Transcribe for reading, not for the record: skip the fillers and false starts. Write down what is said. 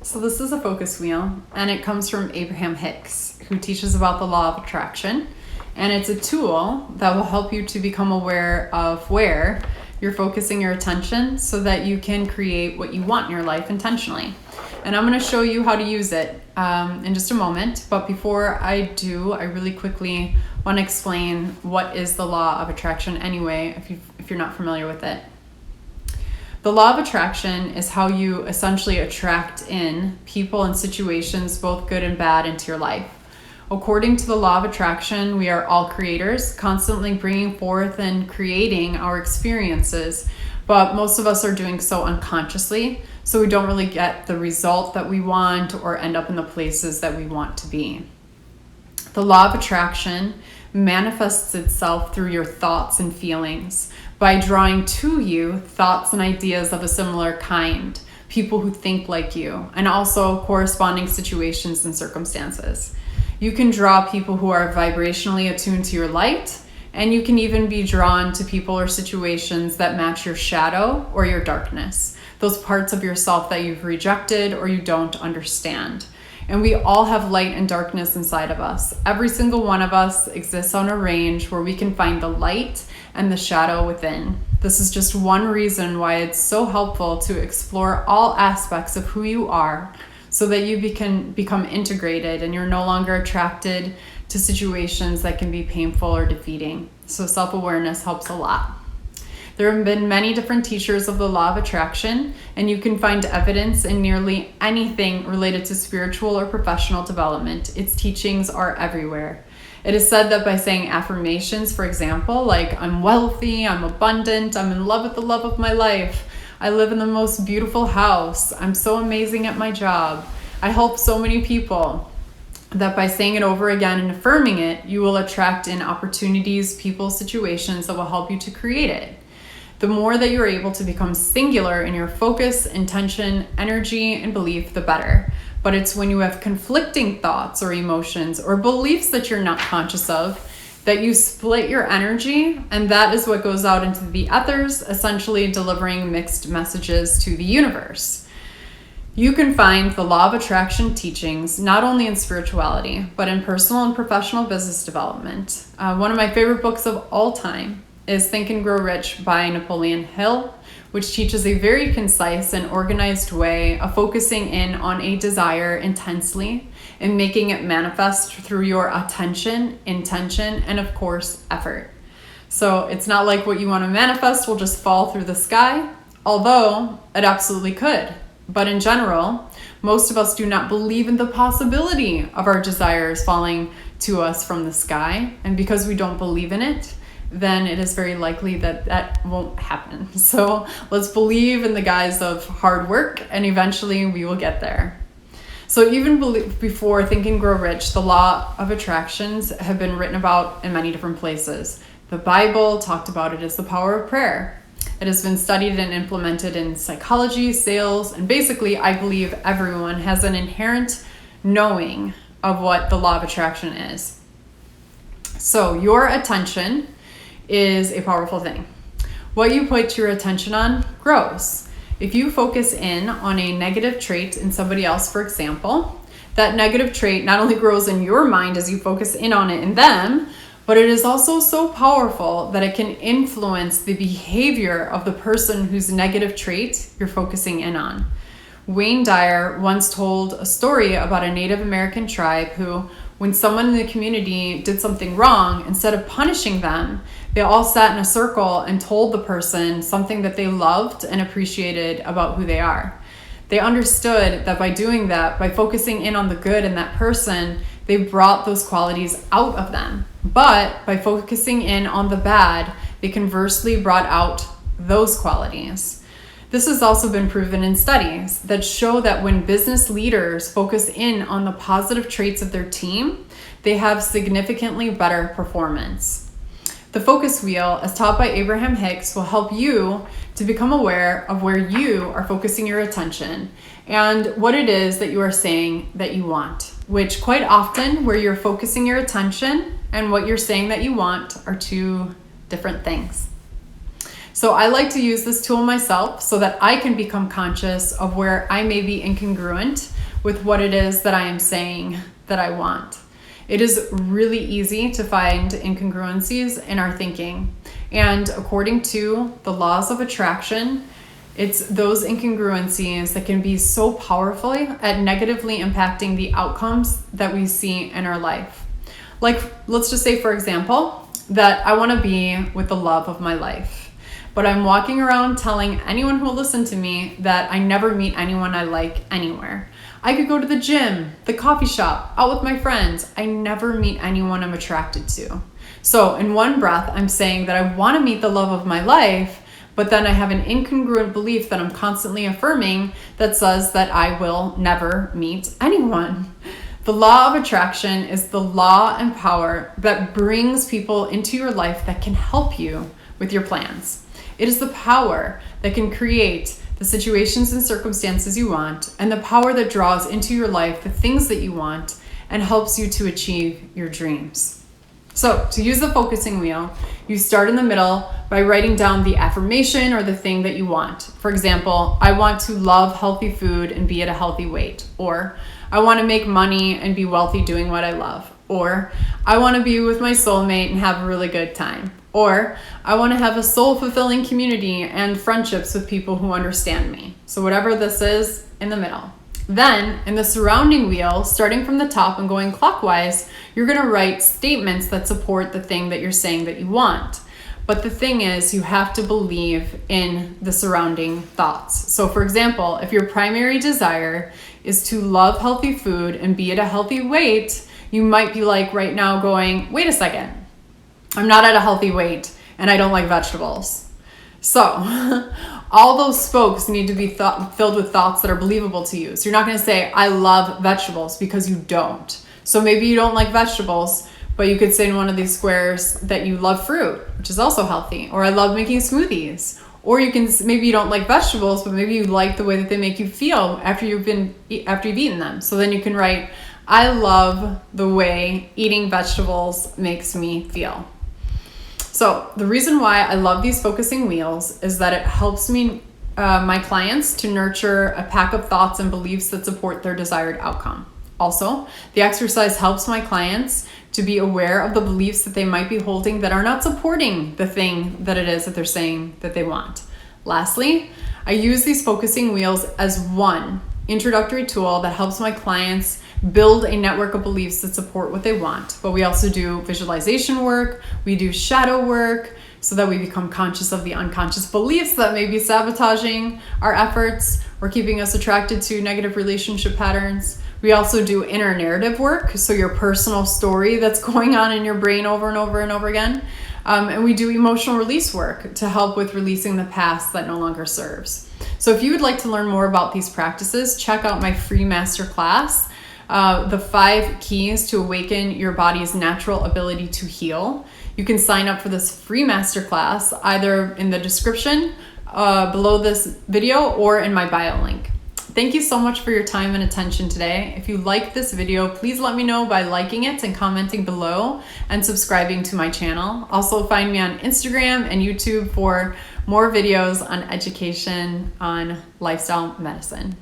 So this is a focus wheel, and it comes from Abraham Hicks, who teaches about the law of attraction. And it's a tool that will help you to become aware of where you're focusing your attention so that you can create what you want in your life intentionally. And I'm going to show you how to use it in just a moment. But before I do, I really quickly want to explain what is the law of attraction anyway, if you're not familiar with it. The law of attraction is how you essentially attract in people and situations, both good and bad, into your life. According to the law of attraction, we are all creators, constantly bringing forth and creating our experiences, but most of us are doing so unconsciously, so we don't really get the result that we want or end up in the places that we want to be. The law of attraction manifests itself through your thoughts and feelings by drawing to you thoughts and ideas of a similar kind, people who think like you, and also corresponding situations and circumstances. You can draw people who are vibrationally attuned to your light, and you can even be drawn to people or situations that match your shadow or your darkness, those parts of yourself that you've rejected or you don't understand. And we all have light and darkness inside of us. Every single one of us exists on a range where we can find the light and the shadow within. This is just one reason why it's so helpful to explore all aspects of who you are so that you can become integrated and you're no longer attracted to situations that can be painful or defeating. So self-awareness helps a lot. There have been many different teachers of the law of attraction, and you can find evidence in nearly anything related to spiritual or professional development. Its teachings are everywhere. It is said that by saying affirmations, for example, like I'm wealthy, I'm abundant, I'm in love with the love of my life, I live in the most beautiful house, I'm so amazing at my job, I help so many people, that by saying it over again and affirming it, you will attract in opportunities, people, situations that will help you to create it. The more that you're able to become singular in your focus, intention, energy, and belief, the better. But it's when you have conflicting thoughts or emotions or beliefs that you're not conscious of that you split your energy, and that is what goes out into the ethers, essentially delivering mixed messages to the universe. You can find the law of attraction teachings not only in spirituality, but in personal and professional business development. One of my favorite books of all time is Think and Grow Rich by Napoleon Hill, which teaches a very concise and organized way of focusing in on a desire intensely and making it manifest through your attention, intention, and of course, effort. So it's not like what you want to manifest will just fall through the sky, although it absolutely could. But in general, most of us do not believe in the possibility of our desires falling to us from the sky. And because we don't believe in it, then it is very likely that that won't happen. So let's believe in the guise of hard work, and eventually we will get there. So even before Think and Grow Rich, the law of attractions have been written about in many different places. The Bible talked about it as the power of prayer. It has been studied and implemented in psychology, sales, and basically I believe everyone has an inherent knowing of what the law of attraction is. So your attention is a powerful thing. What you put your attention on grows. If you focus in on a negative trait in somebody else, for example, that negative trait not only grows in your mind as you focus in on it in them, but it is also so powerful that it can influence the behavior of the person whose negative trait you're focusing in on. Wayne Dyer once told a story about a Native American tribe who, when someone in the community did something wrong, instead of punishing them, they all sat in a circle and told the person something that they loved and appreciated about who they are. They understood that by doing that, by focusing in on the good in that person, they brought those qualities out of them. But by focusing in on the bad, they conversely brought out those qualities. This has also been proven in studies that show that when business leaders focus in on the positive traits of their team, they have significantly better performance. The focus wheel, as taught by Abraham Hicks, will help you to become aware of where you are focusing your attention and what it is that you are saying that you want, which quite often where you're focusing your attention and what you're saying that you want are two different things. So I like to use this tool myself so that I can become conscious of where I may be incongruent with what it is that I am saying that I want. It is really easy to find incongruencies in our thinking. And according to the laws of attraction, it's those incongruencies that can be so powerfully at negatively impacting the outcomes that we see in our life. Like, let's just say, for example, that I want to be with the love of my life, but I'm walking around telling anyone who will listen to me that I never meet anyone I like anywhere. I could go to the gym, the coffee shop, out with my friends. I never meet anyone I'm attracted to. So in one breath, I'm saying that I want to meet the love of my life, but then I have an incongruent belief that I'm constantly affirming that says that I will never meet anyone. The law of attraction is the law and power that brings people into your life that can help you with your plans. It is the power that can create the situations and circumstances you want, and the power that draws into your life the things that you want and helps you to achieve your dreams. So to use the focusing wheel, you start in the middle by writing down the affirmation or the thing that you want. For example, I want to love healthy food and be at a healthy weight. Or I want to make money and be wealthy doing what I love. Or I want to be with my soulmate and have a really good time. Or I want to have a soul-fulfilling community and friendships with people who understand me. So whatever this is, in the middle. Then, in the surrounding wheel, starting from the top and going clockwise, you're going to write statements that support the thing that you're saying that you want. But the thing is, you have to believe in the surrounding thoughts. So for example, if your primary desire is to love healthy food and be at a healthy weight, you might be like right now going, wait a second, I'm not at a healthy weight and I don't like vegetables. So all those spokes need to be filled with thoughts that are believable to you. So you're not going to say, I love vegetables, because you don't. So maybe you don't like vegetables, but you could say in one of these squares that you love fruit, which is also healthy. Or I love making smoothies. Or you can, maybe you don't like vegetables, but maybe you like the way that they make you feel after you've eaten them. So then you can write, I love the way eating vegetables makes me feel. So the reason why I love these focusing wheels is that it helps me, my clients, to nurture a pack of thoughts and beliefs that support their desired outcome. Also, the exercise helps my clients to be aware of the beliefs that they might be holding that are not supporting the thing that it is that they're saying that they want. Lastly, I use these focusing wheels as one introductory tool that helps my clients build a network of beliefs that support what they want. But we also do visualization work, we do shadow work, so that we become conscious of the unconscious beliefs that may be sabotaging our efforts or keeping us attracted to negative relationship patterns. We also do inner narrative work, so your personal story that's going on in your brain over and over and over again. And we do emotional release work to help with releasing the past that no longer serves. So if you would like to learn more about these practices, check out my free masterclass, the 5 keys to awaken your body's natural ability to heal. You can sign up for this free masterclass either in the description below this video or in my bio link. Thank you so much for your time and attention today. If you liked this video, please let me know by liking it and commenting below and subscribing to my channel. Also find me on Instagram and YouTube for more videos on education on lifestyle medicine.